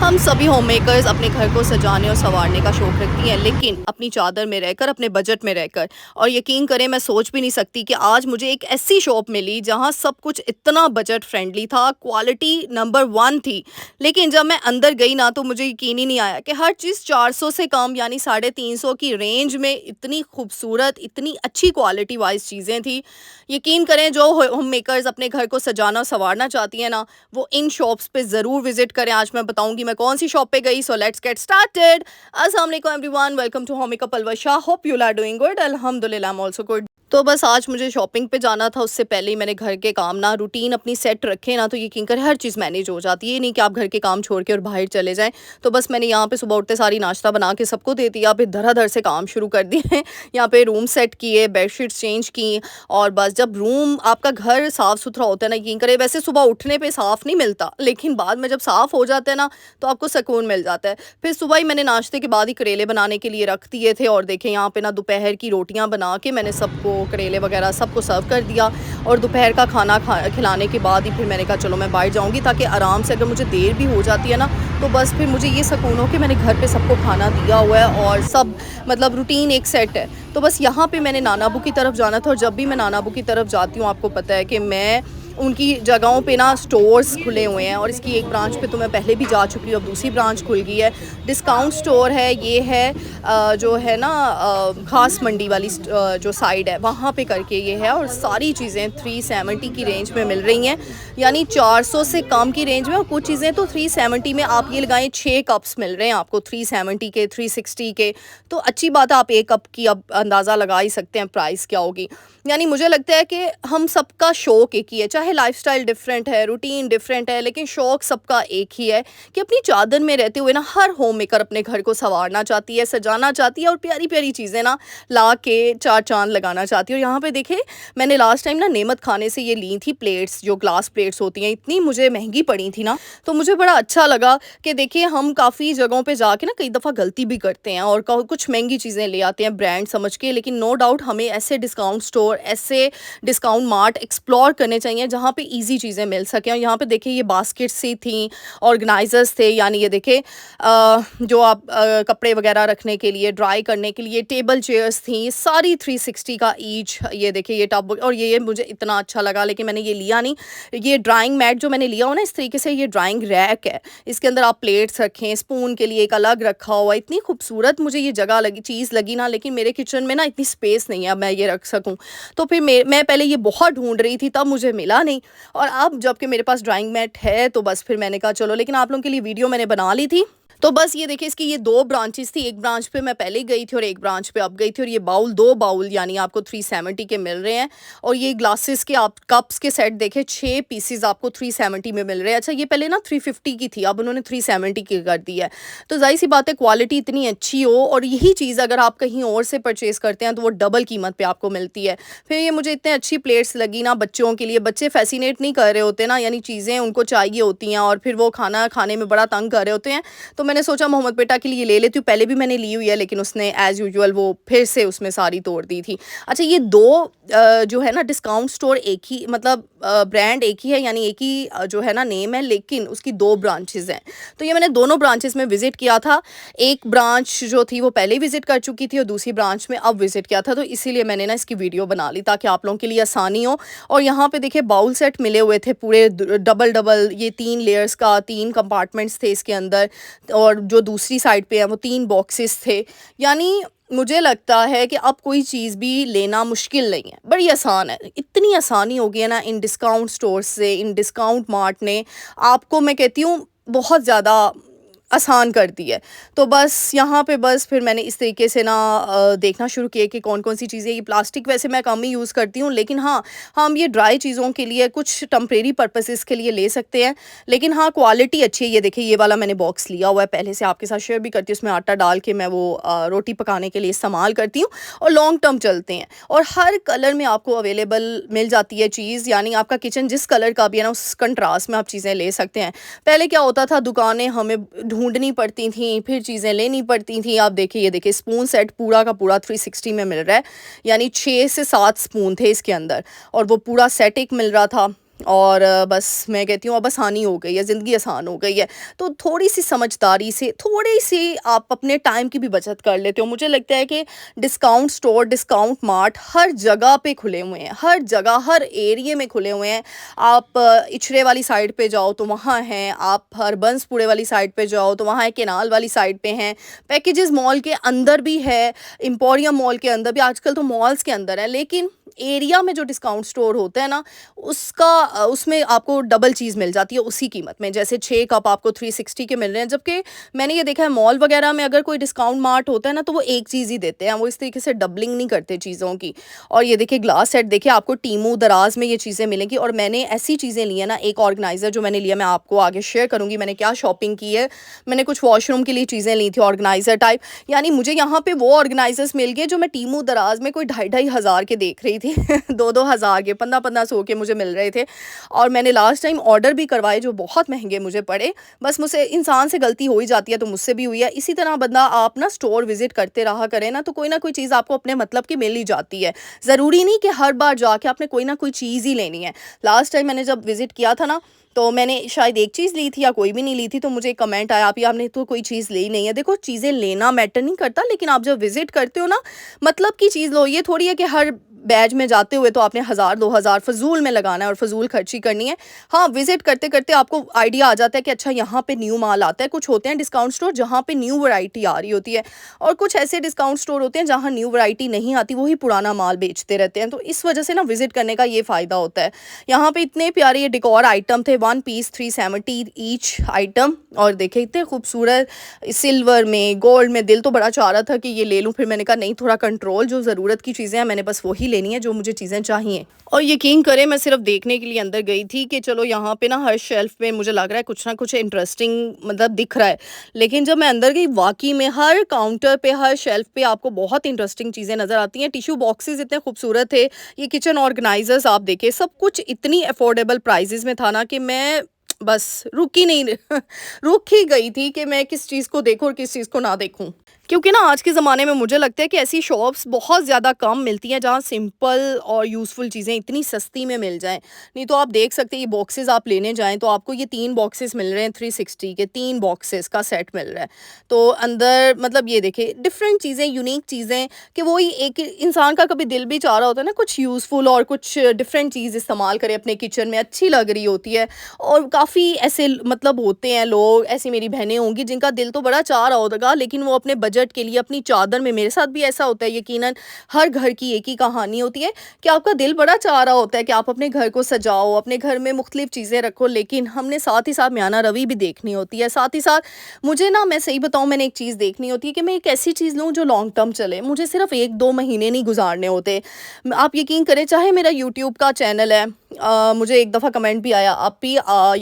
हम सभी home makers अपने घर को सजाने और संवारने का शौक रखती हैं, लेकिन अपनी चादर में रहकर, अपने बजट में रहकर। और यकीन करें, मैं सोच भी नहीं सकती कि आज मुझे एक ऐसी शॉप मिली जहां सब कुछ इतना बजट फ्रेंडली था, क्वालिटी नंबर 1 थी। लेकिन जब मैं अंदर गई ना, तो मुझे यकीन ही नहीं आया कि हर चीज़ 400 से कम यानी 350 की रेंज में इतनी खूबसूरत, इतनी अच्छी क्वालिटी वाइज चीज़ें थी। यकीन करें, जो होम मेकर्स अपने घर को सजाना और संवारना चाहती हैं ना, वो इन शॉप्स पे ज़रूर विज़िट करें। आज मैं बताऊँगी मैं कौन-सी शॉप पे गई, सो लेट्स गेट स्टार्टेड। अस्सलाम वालेकुम everyone, welcome to home makeup Alvasha. Hope you are doing good. अल्हम्दुलिल्लाह, आई एम आल्सो गुड। तो बस आज मुझे शॉपिंग पे जाना था, उससे पहले ही मैंने घर के काम ना रूटीन अपनी सेट रखे ना, तो यकीन करें हर चीज़ मैनेज हो जाती है। ये नहीं कि आप घर के काम छोड़ के और बाहर चले जाएँ। तो बस मैंने यहाँ पे सुबह उठते सारी नाश्ता बना के सबको दे दिया, फिर धड़ाधड़ से काम शुरू कर दिए। यहाँ पे रूम सेट किए, बेडशीट्स चेंज की, और बस जब रूम आपका घर साफ़-सुथरा होता है ना, यकीन करें वैसे सुबह उठने पे साफ़ नहीं मिलता, लेकिन बाद में जब साफ़ हो जाता है ना, तो आपको सुकून मिल जाता है। फिर सुबह ही मैंने नाश्ते के बाद ही करेले बनाने के लिए रख दिए थे, और देखें यहाँ पे ना दोपहर की रोटियाँ बना के मैंने सबको करेले वगैरह सबको सर्व कर दिया। और दोपहर का खाना खिलाने के बाद ही फिर मैंने कहा चलो मैं बाहर जाऊँगी, ताकि आराम से, अगर मुझे देर भी हो जाती है ना, तो बस फिर मुझे ये सुकून हो कि मैंने घर पे सबको खाना दिया हुआ है और सब मतलब रूटीन एक सेट है। तो बस यहाँ पे मैंने नाना अबू की तरफ जाना था, और जब भी मैं नाना अबू की तरफ जाती हूँ, आपको पता है कि मैं उनकी जगहों पे ना स्टोर्स खुले हुए हैं, और इसकी एक ब्रांच पे तो मैं पहले भी जा चुकी हूँ, अब दूसरी ब्रांच खुल गई है। डिस्काउंट स्टोर है, ये है जो है ना खास मंडी वाली जो साइड है वहाँ पे करके ये है, और सारी चीज़ें 370 की रेंज में मिल रही हैं, यानी 400 से कम की रेंज में। और कुछ चीज़ें तो 370 में, आप ये लगाएं 6 कप्स मिल रहे हैं आपको 370 के, 360 के। तो अच्छी बात है, आप एक कप की अब अंदाज़ा लगा ही सकते हैं प्राइस क्या होगी। यानी मुझे लगता है कि हम सबका शौक़ एक ही है, चाहे लाइफस्टाइल डिफरेंट है, रूटीन डिफरेंट है, लेकिन शौक़ सबका एक ही है कि अपनी चादर में रहते हुए ना हर होम मेकर अपने घर को संवारना चाहती है, सजाना चाहती है, और प्यारी प्यारी चीज़ें ना ला के चार चांद लगाना चाहती है। और यहाँ पे देखे, मैंने लास्ट टाइम ना नेमत खाने से ये ली थी प्लेट्स, जो ग्लास प्लेट्स होती हैं, इतनी मुझे महंगी पड़ी थी ना, तो मुझे बड़ा अच्छा लगा कि देखिए हम काफ़ी जगहों पे जाके ना कई दफ़ा गलती भी करते हैं, और कुछ महंगी चीज़ें ले आते हैं ब्रांड समझ के। लेकिन नो डाउट हमें ऐसे डिस्काउंट स्टोर, ऐसे डिस्काउंट मार्ट एक्सप्लोर करने चाहिए जहाँ पे ईजी चीज़ें मिल सकें। और यहाँ पे देखिए ये बास्केट्स सी थी, ऑर्गेनाइजर्स थे, यानी ये देखे जो आप कपड़े वगैरह रखने के लिए, ड्राई करने के लिए, टेबल चेयर्स थी, सारी 360 का ईच। ये देखिए ये टब, और ये मुझे इतना अच्छा लगा, लेकिन मैंने ये लिया नहीं। ये ड्राइंग मैट जो मैंने लिया हो ना, इस तरीके से ये ड्राइंग रैक है, इसके अंदर आप प्लेट्स रखें, स्पून के लिए एक अलग रखा हुआ, इतनी खूबसूरत मुझे ये जगह लगी, चीज़ लगी ना। लेकिन मेरे किचन में ना इतनी स्पेस नहीं है मैं ये रख सकूं, तो फिर मैं पहले ये बहुत ढूंढ रही थी, तब मुझे मिला नहीं। और अब जबकि मेरे पास ड्राइंग मैट है, तो बस फिर मैंने कहा चलो, लेकिन आप लोगों के लिए वीडियो मैंने बना ली थी। तो बस ये देखिए, इसकी ये 2 ब्रांचेस थी, एक ब्रांच पे मैं पहले गई थी और एक ब्रांच पे अब गई थी। और ये बाउल, 2 बाउल यानी आपको 370 के मिल रहे हैं। और ये ग्लासेस के आप कप्स के सेट देखे, 6 पीसेस आपको 370 में मिल रहे हैं। अच्छा, ये पहले ना 350 की थी, अब उन्होंने 370 की कर दी है। तो जाहिर सी बात है, क्वालिटी इतनी अच्छी हो, और यही चीज़ अगर आप कहीं और से परचेज़ करते हैं तो वो डबल कीमत पे आपको मिलती है। फिर ये मुझे इतने अच्छी प्लेट्स लगी ना बच्चों के लिए। बच्चे फैसिनेट नहीं कर रहे होते ना, यानी चीज़ें उनको चाहिए होती हैं, और फिर वो खाना खाने में बड़ा तंग कर रहे होते हैं। तो मैंने सोचा मोहम्मद बेटा के लिए ले लेती हूँ, पहले भी मैंने ली हुई है, लेकिन उसने एज़ यूजुअल वो फिर से उसमें सारी तोड़ दी थी। अच्छा, ये 2 जो है ना डिस्काउंट स्टोर एक ही, मतलब ब्रांड एक ही है, यानी एक ही जो है ना नेम है, लेकिन उसकी 2 ब्रांचेज़ हैं। तो ये मैंने दोनों ब्रांचेज़ में विज़िट किया था। एक ब्रांच जो थी वो पहले विज़िट कर चुकी थी, और दूसरी ब्रांच में अब विज़िट किया था, तो इसीलिए मैंने ना इसकी वीडियो बना ली, ताकि आप लोगों के लिए आसानी हो। और यहाँ पे देखिए बाउल सेट मिले हुए थे पूरे डबल, ये 3 लेयर्स का, 3 कंपार्टमेंट्स थे इसके अंदर, और जो दूसरी साइड पे है वो 3 बॉक्सेस थे। यानी मुझे लगता है कि अब कोई चीज़ भी लेना मुश्किल नहीं है, बड़ी आसान है। इतनी आसानी हो गई है ना इन डिस्काउंट स्टोर्स से, इन डिस्काउंट मार्ट ने आपको, मैं कहती हूँ, बहुत ज़्यादा आसान कर दी है। तो बस यहाँ पे बस फिर मैंने इस तरीके से ना देखना शुरू किया कि कौन-कौन सी चीज़ें, ये प्लास्टिक वैसे मैं कम ही यूज़ करती हूँ, लेकिन हाँ, हम ये ड्राई चीज़ों के लिए, कुछ टेम्परेरी पर्पसेस के लिए ले सकते हैं। लेकिन हाँ, क्वालिटी अच्छी है। ये देखिए, ये वाला मैंने बॉक्स लिया हुआ है, पहले से आपके साथ शेयर भी करती हूँ। उसमें आटा डाल के मैं वो रोटी पकाने के लिए इस्तेमाल करती हूँ, और लॉन्ग टर्म चलते हैं, और हर कलर में आपको अवेलेबल मिल जाती है चीज़। यानी आपका किचन जिस कलर का भी है ना, उस कंट्रास्ट में आप चीज़ें ले सकते हैं। पहले क्या होता था, दुकानें हमें ढूँढनी पड़ती थी, फिर चीज़ें लेनी पड़ती थी। आप देखिए, ये देखिए स्पून सेट पूरा का पूरा 360 में मिल रहा है, यानी 6 से 7 स्पून थे इसके अंदर, और वो पूरा सेट एक मिल रहा था। और बस मैं कहती हूँ अब आसानी हो गई है, ज़िंदगी आसान हो गई है। तो थोड़ी-सी समझदारी से, थोड़ी-सी आप अपने टाइम की भी बचत कर लेते हो। मुझे लगता है कि डिस्काउंट स्टोर, डिस्काउंट मार्ट हर जगह पे खुले हुए हैं, हर जगह, हर एरिये में खुले हुए हैं। आप इचरे वाली साइड पे जाओ तो वहाँ हैं, आप हरबंसपुरे वाली साइड पे जाओ तो वहाँ है, केनाल वाली साइड पे हैं, पैकेजेज़ मॉल के अंदर भी है, एम्पोरियम मॉल के अंदर भी, आजकल तो मॉल्स के अंदर है। लेकिन एरिया में जो डिस्काउंट स्टोर होता है ना, उसमें आपको डबल चीज़ मिल जाती है उसी कीमत में। जैसे 6 कप आपको 360 के मिल रहे हैं, जबकि मैंने ये देखा है मॉल वगैरह में अगर कोई डिस्काउंट मार्ट होता है ना, तो वो एक चीज़ ही देते हैं, वो इस तरीके से डबलिंग नहीं करते चीज़ों की। और ये देखिए ग्लास सेट देखिए, आपको टीमू, दराज़ में ये चीज़ें मिलेंगी। और मैंने ऐसी चीज़ें ली हैं ना, एक ऑर्गेनाइज़र जो मैंने लिया, मैं आपको आगे शेयर करूँगी मैंने क्या शॉपिंग की है। मैंने कुछ वॉशरूम के लिए चीज़ें ली थी ऑर्गेनाइज़र टाइप, यानी मुझे यहाँ पे वो ऑर्गेनाइज़र्स मिल गए जो मैं टीमू, दराज़ में कोई ढाई ढाई हज़ार के देख रही थी। 2-2 हज़ार के, 15-15 सौ के मुझे मिल रहे थे। और मैंने लास्ट टाइम ऑर्डर भी करवाए जो बहुत महँगे मुझे पड़े। बस मुझसे, इंसान से गलती हो ही जाती है, तो मुझसे भी हुई है। इसी तरह बंदा आप ना स्टोर विज़िट करते रहा करें ना, तो कोई ना कोई चीज़ आपको अपने मतलब की मिल ही जाती है। ज़रूरी नहीं कि हर बार जाके आपने कोई ना कोई चीज़ ही लेनी है। लास्ट टाइम मैंने जब विज़िट किया था ना, तो मैंने शायद एक चीज़ ली थी या कोई भी नहीं ली थी, तो मुझे एक कमेंट आया, "आप आपने तो कोई चीज़ ली नहीं है।" देखो, चीज़ें लेना मैटर नहीं करता, लेकिन आप जब विज़िट करते हो ना, मतलब की चीज़ लो। ये थोड़ी है कि हर बैच में जाते हुए तो आपने 1000-2000 फ़िज़ूल में लगाना है और फ़िज़ूल खर्ची करनी है। हाँ, विज़िट करते-करते आपको आइडिया आ जाता है कि अच्छा यहाँ पे न्यू माल आता है। कुछ होते हैं डिस्काउंट स्टोर जहाँ पे न्यू वैरायटी आ रही होती है, और कुछ ऐसे डिस्काउंट स्टोर होते हैं जहाँ न्यू वैरायटी नहीं आती, वही पुराना माल बेचते रहते हैं। तो इस वजह से ना विज़िट करने का ये फ़ायदा होता है। यहाँ पे इतने प्यारे ये डेकोर आइटम थे, 1 पीस 370 ईच आइटम, और देखिए इतने खूबसूरत सिल्वर में, गोल्ड में। दिल तो बड़ा चाह रहा था कि ये ले लूँ, फिर मैंने कहा नहीं, थोड़ा कंट्रोल, जो ज़रूरत की चीज़ें हैं मैंने बस वही लेनी है जो मुझे चीज़ें चाहिए। और यकीन करें, मैं सिर्फ देखने के लिए अंदर गई थी कि चलो यहाँ पे ना हर शेल्फ पे मुझे लग रहा है कुछ ना कुछ इंटरेस्टिंग मतलब दिख रहा है। लेकिन जब मैं अंदर गई, वाकई में हर काउंटर पे, हर शेल्फ पे आपको बहुत इंटरेस्टिंग चीज़ें नज़र आती हैं। टिश्यू बॉक्सेस इतने खूबसूरत थे, ये किचन ऑर्गेनाइजर्स आप देखिए, सब कुछ इतनी अफोर्डेबल प्राइजेस में था ना कि मैं बस रुक ही नहीं रुक ही गई थी कि मैं किस चीज़ को देखूं और किस चीज़ को ना देखूं। क्योंकि ना आज के ज़माने में मुझे लगता है कि ऐसी शॉप्स बहुत ज़्यादा कम मिलती हैं जहाँ सिंपल और यूज़फुल चीज़ें इतनी सस्ती में मिल जाएँ। नहीं तो आप देख सकते हैं, ये बॉक्सेस आप लेने जाएँ तो आपको ये 3 बॉक्सेस मिल रहे हैं 360 के, 3 बॉक्सेस का सेट मिल रहा है। तो अंदर मतलब ये देखिए डिफरेंट चीज़ें, यूनिक चीज़ें, कि वही एक इंसान का कभी दिल भी चाह रहा होता है ना कुछ यूज़फुल और कुछ डिफरेंट चीज़ इस्तेमाल करे अपने किचन में, अच्छी लग रही होती है। और काफ़ी ऐसे मतलब होते हैं लोग, ऐसी मेरी बहनें होंगी जिनका दिल तो बड़ा चाह रहा होगा, लेकिन वो अपने बजट के लिए अपनी चादर में, मेरे साथ भी ऐसा होता है यकीनन, हर घर की एक ही कहानी होती है कि आपका दिल बड़ा चाह रहा होता है कि आप अपने घर को सजाओ, अपने घर में मुख्तलिफ चीज़ें रखो, लेकिन हमने साथ ही साथ म्याना रवि भी देखनी होती है। साथ ही साथ मुझे ना, मैं सही बताऊँ, मैंने एक चीज़ देखनी होती है कि मैं एक ऐसी चीज़ लूँ जो लॉन्ग टर्म चले, मुझे सिर्फ 1-2 महीने नहीं गुजारने होते। आप यकीन करें, चाहे मेरा यूट्यूब का चैनल है, मुझे एक दफ़ा कमेंट भी आया, आप भी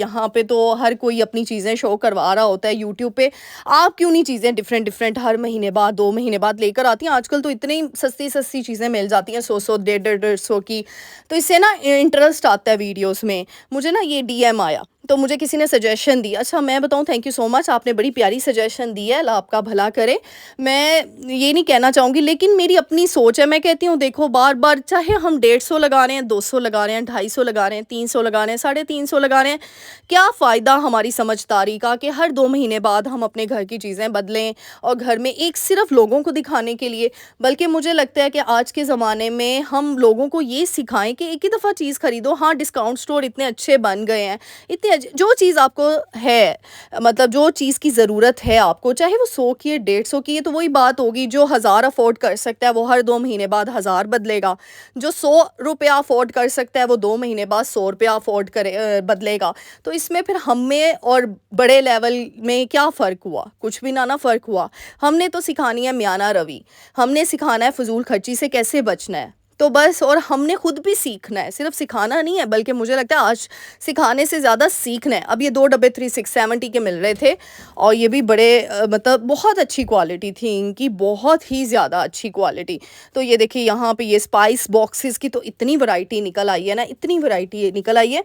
यहाँ पे तो हर कोई अपनी चीज़ें शो करवा रहा होता है यूट्यूब पे, आप क्यों नहीं चीज़ें डिफरेंट डिफरेंट हर महीने बाद, 2 महीने बाद लेकर आती हैं? आजकल तो इतनी सस्ती-सस्ती चीज़ें मिल जाती हैं, 100-100, 150-150 की। तो इससे ना इंटरेस्ट आता है वीडियोज़ में। मुझे ना ये डीएम आया, तो मुझे किसी ने सजेशन दी। अच्छा, मैं बताऊँ, थैंक यू सो मच, आपने बड़ी प्यारी सजेशन दी है, अल्लाह आपका भला करे। मैं ये नहीं कहना चाहूँगी, लेकिन मेरी अपनी सोच है। मैं कहती हूँ देखो, बार-बार चाहे हम 150 लगा रहे हैं, 200 लगा रहे हैं, 250 लगा रहे हैं, 300 लगा रहे हैं, 350 लगा रहे हैं, क्या फ़ायदा हमारी समझदारी का कि हर 2 महीने बाद हम अपने घर की चीज़ें बदलें और घर में एक सिर्फ़ लोगों को दिखाने के लिए। बल्कि मुझे लगता है कि आज के ज़माने में हम लोगों को ये सिखाएँ कि एक ही दफ़ा चीज़ खरीदो। हाँ, डिस्काउंट स्टोर इतने अच्छे बन गए हैं, इतने जो चीज़ आपको है, मतलब जो चीज़ की ज़रूरत है आपको, चाहे वो 100 की है, 150 की है, तो वही बात होगी, जो 1000 अफ़ोर्ड कर सकता है वो हर 2 महीने बाद 1000 बदलेगा। जो ₹100 अफ़ोर्ड कर सकता है वो 2 महीने बाद ₹100 अफ़ोर्ड बदलेगा। तो इसमें फिर हम में और बड़े लेवल में क्या फ़र्क हुआ? कुछ भी ना फ़र्क हुआ। हमने तो सिखानी है म्याना रवि, हमने सिखाना है फ़िज़ूल खर्ची से कैसे बचना है। तो बस, और हमने खुद भी सीखना है, सिर्फ़ सिखाना नहीं है, बल्कि मुझे लगता है आज सिखाने से ज़्यादा सीखना है। अब ये 2 डब्बे 370 के मिल रहे थे, और ये भी बड़े मतलब बहुत अच्छी क्वालिटी थी इनकी, बहुत ही ज़्यादा अच्छी क्वालिटी। तो ये देखिए, यहाँ पे ये स्पाइस बॉक्सेस की तो इतनी वैरायटी निकल आई है ना, इतनी वैरायटी निकल आई है।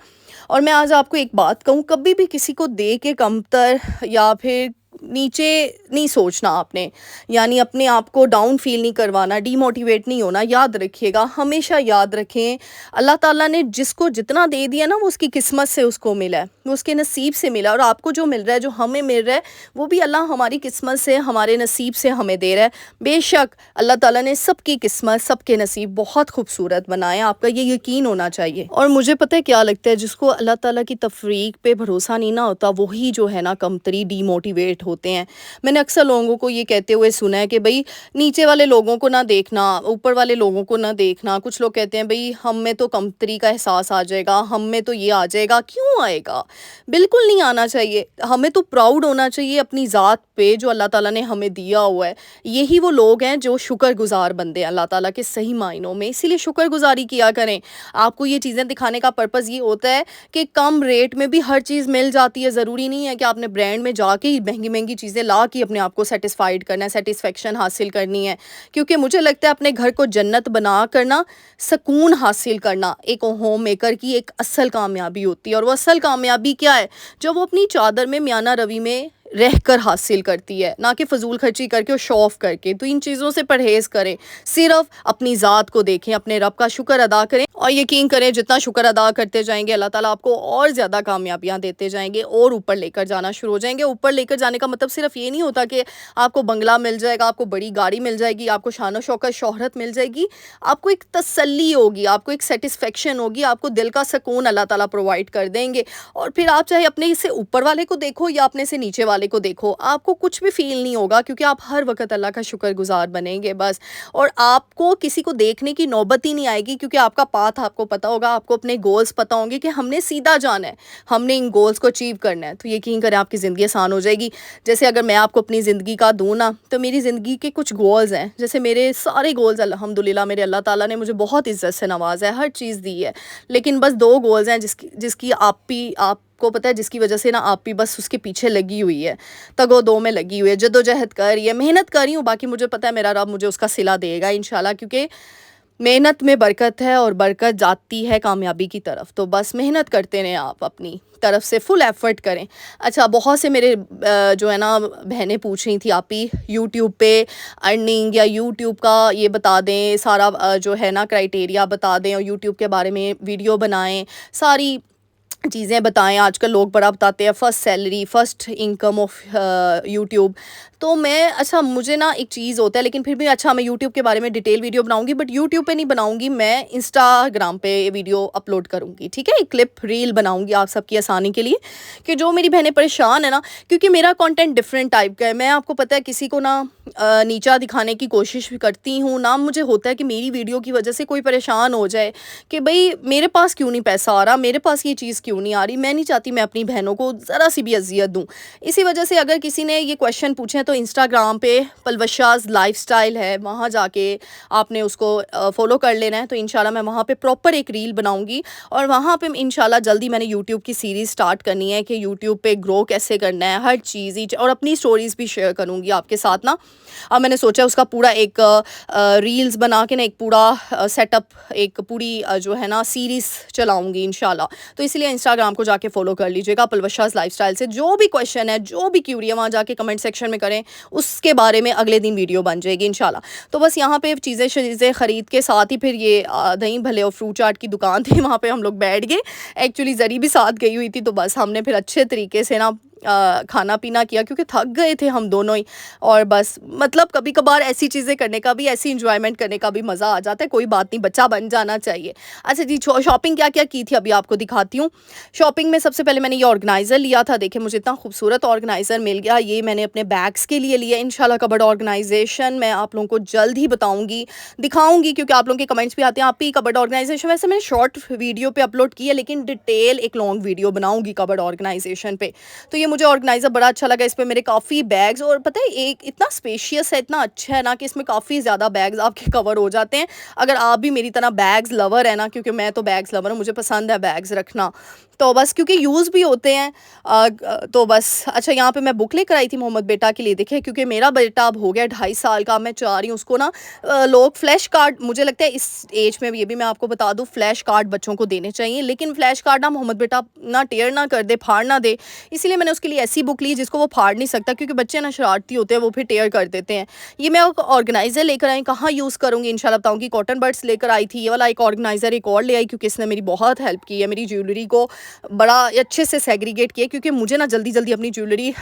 और मैं आज आपको एक बात कहूँ, कभी भी किसी को दे के कमतर या फिर नीचे नहीं सोचना आपने, यानी अपने आप को डाउन फ़ील नहीं करवाना, डीमोटिवेट नहीं होना। याद रखिएगा, हमेशा याद रखें, अल्लाह ताला ने जिसको जितना दे दिया ना, वो उसकी किस्मत से उसको मिला है, वो उसके नसीब से मिला है। और आपको जो मिल रहा है, जो हमें मिल रहा है, वो भी अल्लाह हमारी किस्मत से, हमारे नसीब से हमें दे रहा है। बेशक अल्लाह ताला ने सबकी किस्मत, सबके नसीब बहुत खूबसूरत बनाए, आपका ये यकीन होना चाहिए। और मुझे पता है क्या लगता है, जिसको अल्लाह ताला की तौफ़ीक़ पे भरोसा नहीं ना होता, वही जो है ना कमतरी, डीमोटिवेट होते हैं। मैंने अक्सर लोगों को ये कहते हुए सुना है कि भई नीचे वाले लोगों को ना देखना, ऊपर वाले लोगों को ना देखना। कुछ लोग कहते हैं भई हम में तो कमतरी का एहसास आ जाएगा, हम में तो ये आ जाएगा। क्यों आएगा? बिल्कुल नहीं आना चाहिए। हमें तो प्राउड होना चाहिए अपनी ज़ात पे, जो अल्लाह ताला ने हमें दिया हुआ है। यही वो लोग हैं जो शुक्रगुज़ार बंदे हैं अल्लाह ताला के सही मायनों में। इसीलिए शुक्रगुज़ारी किया करें। आपको ये चीज़ें दिखाने का पर्पज़ ये होता है कि कम रेट में भी हर चीज़ मिल जाती है। ज़रूरी नहीं है कि आपने ब्रांड में जाके ही महँगी-महँगी चीज़ें ला के अपने आप को सैटिस्फाइड करना है, सैटिस्फैक्शन हासिल करनी है। क्योंकि मुझे लगता है अपने घर को जन्नत बना कर ना सुकून हासिल करना एक होम मेकर की एक असल कामयाबी होती है। और वो असल कामयाबी क्या है? जो वो अपनी चादर में मियाना रवि में रहकर हासिल करती है, ना कि फ़ज़ूल खर्ची करके और शो ऑफ करके। तो इन चीज़ों से परहेज़ करें, सिर्फ़ अपनी ज़ात को देखें, अपने रब का शुक्र अदा करें और यकीन करें जितना शुक्र अदा करते जाएंगे अल्लाह ताला आपको और ज़्यादा कामयाबियाँ देते जाएंगे और ऊपर लेकर जाना शुरू हो जाएंगे। ऊपर लेकर जाने का मतलब सिर्फ ये नहीं होता कि आपको बंगला मिल जाएगा, आपको बड़ी गाड़ी मिल जाएगी, आपको शान शौकत शोहरत मिल जाएगी। आपको एक तसल्ली होगी, आपको एक सेटिस्फेक्शन होगी, आपको दिल का सुकून अल्लाह ताला प्रोवाइड कर देंगे। और फिर आप चाहे अपने से ऊपर वाले को देखो या अपने से नीचे वाले को देखो, आपको कुछ भी फील नहीं होगा, क्योंकि आप हर वक्त अल्लाह का शुक्रगुजार बनेंगे बस। और आपको किसी को देखने की नौबत ही नहीं आएगी, क्योंकि आपका पाथ आपको पता होगा, आपको अपने गोल्स पता होंगे कि हमने सीधा जाना है, हमने इन गोल्स को अचीव करना है। तो यकीन करें आपकी ज़िंदगी आसान हो जाएगी। जैसे अगर मैं आपको अपनी ज़िंदगी का दूँ ना, तो मेरी ज़िंदगी के कुछ गोल्स हैं। जैसे मेरे सारे गोल्स अल्हम्दुलिल्लाह मेरे अल्लाह ताला ने मुझे बहुत इज़्ज़त से नवाज़ा है, हर चीज़ दी है। लेकिन बस 2 गोल्स हैं जिसकी आपको पता है, जिसकी वजह से ना आप भी बस उसके पीछे लगी हुई है, तगो-दो में लगी हुई है, जद्दोजहद कर रही है, मेहनत कर रही हूँ। बाकी मुझे पता है मेरा रब मुझे उसका सिला देगा इंशाल्लाह, क्योंकि मेहनत में बरकत है और बरकत जाती है कामयाबी की तरफ। तो बस मेहनत करते रहें, आप अपनी तरफ से फुल एफ़र्ट करें। अच्छा, बहुत से मेरे जो है ना बहनें पूछ रही थी, आप ही यूट्यूब पे अर्निंग या यूट्यूब का ये बता दें, सारा जो है ना क्राइटेरिया बता दें और यूट्यूब के बारे में वीडियो बनाएँ, सारी चीज़ें बताएं। आजकल लोग बड़ा बताते हैं first salary, first income of YouTube. तो मैं अच्छा, मुझे ना एक चीज़ होता है, लेकिन फिर भी अच्छा मैं यूट्यूब के बारे में डिटेल वीडियो बनाऊंगी, बट यूट्यूब पे नहीं बनाऊंगी, मैं इंस्टाग्राम पे वीडियो अपलोड करूंगी। ठीक है, एक क्लिप रील बनाऊंगी आप सबकी आसानी के लिए, कि जो मेरी बहनें परेशान है ना, क्योंकि मेरा कंटेंट डिफरेंट टाइप का है। मैं आपको पता है किसी को ना नीचा दिखाने की कोशिश भी करती हूँ ना। मुझे होता है कि मेरी वीडियो की वजह से कोई परेशान हो जाए कि भाई मेरे पास क्यों नहीं पैसा आ रहा, मेरे पास ये चीज़ क्यों नहीं आ रही। मैं नहीं चाहती मैं अपनी बहनों को ज़रा सी भी अजियत दूँ। इसी वजह से अगर किसी ने ये क्वेश्चन पूछे हैं तो इंस्टाग्राम पे पलवशाज़ लाइफस्टाइल है, वहाँ जाके आपने उसको फॉलो कर लेना है। तो इंशाल्लाह मैं वहाँ पे प्रॉपर एक रील बनाऊँगी और वहाँ पे इंशाल्लाह जल्दी मैंने यूट्यूब की सीरीज़ स्टार्ट करनी है कि यूट्यूब पे ग्रो कैसे करना है, हर चीज़ ही, और अपनी स्टोरीज़ भी शेयर करूँगी आपके साथ ना। अब मैंने सोचा उसका पूरा एक रील्स बना के ना एक पूरा सेटअप, एक पूरी जो है ना सीरीज़ चलाऊँगी इंशाल्लाह। तो इसलिए इंस्टाग्राम को जाके फॉलो कर लीजिएगा पलवशाज़ लाइफस्टाइल से। जो भी क्वेश्चन है, जो भी क्यूरी है, वहाँ जाके कमेंट सेक्शन में करें, उसके बारे में अगले दिन वीडियो बन जाएगी इंशाल्लाह। तो बस यहाँ पे चीज़ें ख़रीद के साथ ही फिर ये दही भल्ले और फ्रूट चाट की दुकान थी, वहाँ पे हम लोग बैठ गए। एक्चुअली ज़री भी साथ गई हुई थी, तो बस हमने फिर अच्छे तरीके से ना खाना पीना किया, क्योंकि थक गए थे हम दोनों ही। और बस मतलब कभी कभार ऐसी चीज़ें करने का भी, ऐसी इंजॉयमेंट करने का भी मज़ा आ जाता है। कोई बात नहीं, बच्चा बन जाना चाहिए। अच्छा जी, शॉपिंग क्या क्या की थी अभी आपको दिखाती हूँ। शॉपिंग में सबसे पहले मैंने ये ऑर्गेनाइज़र लिया था। देखिए मुझे इतना खूबसूरत ऑर्गेनाइज़र मिल गया। ये मैंने अपने बैग्स के लिए लिया। इंशाल्लाह कबर्ड ऑर्गेनाइजेशन मैं आप लोगों को जल्द ही बताऊँगी, दिखाऊँगी, क्योंकि आप लोगों के कमेंट्स भी आते हैं आप ही कबर्ड ऑर्गेनाइजेशन। वैसे मैंने शॉर्ट वीडियो पर अपलोड की है, लेकिन डिटेल एक लॉन्ग वीडियो बनाऊँगी कबर्ड ऑर्गेनाइजेशन पर। तो ये मुझे ऑर्गेनाइज़र बड़ा अच्छा लगा। इस पे मेरे काफ़ी बैग्स, और पता है एक इतना स्पेशियस है, इतना अच्छा है ना, कि इसमें काफ़ी ज़्यादा बैग्स आपके कवर हो जाते हैं। अगर आप भी मेरी तरह बैग्स लवर है ना, क्योंकि मैं तो बैग्स लवर हूँ, मुझे पसंद है बैग्स रखना, तो बस क्योंकि यूज़ भी होते हैं तो बस अच्छा यहाँ पे मैं बुक लेकर आई थी मोहम्मद बेटा के लिए। देखिए क्योंकि मेरा बेटा अब हो गया 2.5 साल का, मैं चाह रही हूँ उसको ना लोग फ्लैश कार्ड, मुझे लगता है इस एज में भी, ये भी मैं आपको बता दूँ, फ्लैश कार्ड बच्चों को देने चाहिए, लेकिन फ्लैश कार्ड ना मोहम्मद बेटा ना टेयर ना कर दे, फाड़ ना दे। इसीलिए मैंने उसके लिए ऐसी बुक ली जिसको वो फाड़ नहीं सकता, क्योंकि बच्चे ना शरारती होते हैं, वो फिर टेयर कर देते हैं। ये मैं ऑर्गेनाइज़र लेकर आई, कहाँ यूज़ करूँगी इंशाल्लाह बताऊँगी। कॉटन बड्स लेकर आई थी, ये वाला एक ऑर्गेनाइज़र एक और ले आई, क्योंकि इसने मेरी बहुत हेल्प की है, मेरी ज्वेलरी को बड़ा अच्छे से सेग्रीगेट किया, क्योंकि मुझे ना जल्दी जल्दी अपनी ज्वेलरी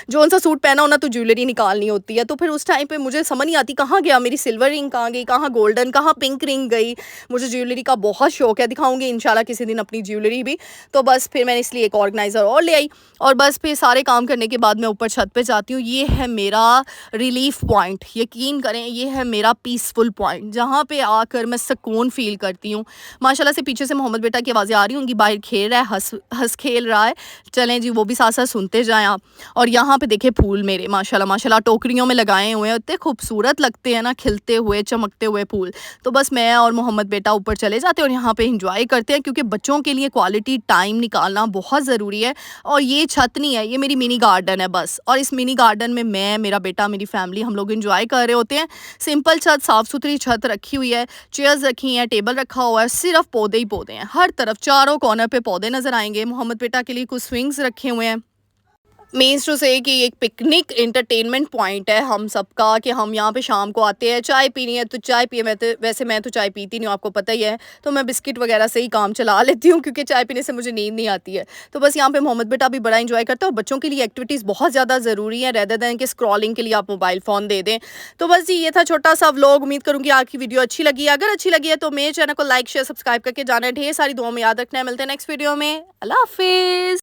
जौन सा सूट पहना हो ना तो ज्वेलरी निकालनी होती है, तो फिर उस टाइम पे मुझे समझ नहीं आती कहाँ गया मेरी सिल्वर रिंग, कहाँ गई, कहाँ गोल्डन, कहाँ पिंक रिंग गई। मुझे ज्वेलरी का बहुत शौक है, दिखाऊंगी इंशाल्लाह किसी दिन अपनी ज्वेलरी भी। तो बस फिर मैंने इसलिए एक ऑर्गेनाइज़र और ले आई, और बस फिर सारे काम करने के बाद मैं ऊपर छत पे जाती हूँ। ये है मेरा रिलीफ पॉइंट, यकीन करें ये है मेरा पीसफुल पॉइंट, जहाँ पे आकर मैं सुकून फील करती हूँ। माशाल्लाह से पीछे से मोहम्मद बेटा की आवाज़ें आ रही होंगी, बाहर खेल रहा है, हंस हंस खेल रहा है। चलें जी, वो भी साथ साथ सुनते जाएं आप। और यहाँ पे देखे फूल मेरे माशाल्लाह माशाल्लाह टोकरियों में लगाए हुए हैं, इतने खूबसूरत लगते हैं ना, खिलते हुए चमकते हुए फूल। तो बस मैं और मोहम्मद बेटा ऊपर चले जाते हैं और यहाँ पे इंजॉय करते हैं, क्योंकि बच्चों के लिए क्वालिटी टाइम निकालना बहुत ज़रूरी है। और ये छत नहीं है, ये मेरी मिनी गार्डन है बस, और इस मिनी गार्डन में मैं, मेरा बेटा, मेरी फैमिली, हम लोग इंजॉय कर रहे होते हैं। सिंपल छत, साफ़ सुथरी छत रखी हुई है, चेयर्स रखी हैं, टेबल रखा हुआ है, सिर्फ पौधे ही पौधे हैं, हर तरफ चारों कॉर्नर पे पौधे नज़र आएंगे। मोहम्मद बेटा के लिए कुछ स्विंग्स रखे हुए हैं। मीन्स टू से कि एक पिकनिक एंटरटेनमेंट पॉइंट है हम सबका, कि हम यहाँ पे शाम को आते हैं, चाय पीनी है तो चाय पिए। वैसे मैं तो चाय पीती नहीं हूँ, आपको पता ही है, तो मैं बिस्किट वगैरह से ही काम चला लेती हूँ, क्योंकि चाय पीने से मुझे नींद नहीं आती है। तो बस यहाँ पे मोहम्मद बेटा भी बड़ा इंजॉय करता है, और बच्चों के लिए एक्टिविटीज़ बहुत ज़्यादा ज़रूरी है, रेदर दैन कि स्क्रॉलिंग के लिए आप मोबाइल फ़ोन दे दें। तो बस जी ये था छोटा सा व्लॉग। उम्मीद करूँगी आपकी वीडियो अच्छी लगी है। अगर अच्छी लगी है तो मेरे चैनल को लाइक शेयर सब्सक्राइब करके जाना है। ढेर सारी दुआओं में याद रखना है। मिलते हैं नेक्स्ट वीडियो में। अल्लाह हाफिज़।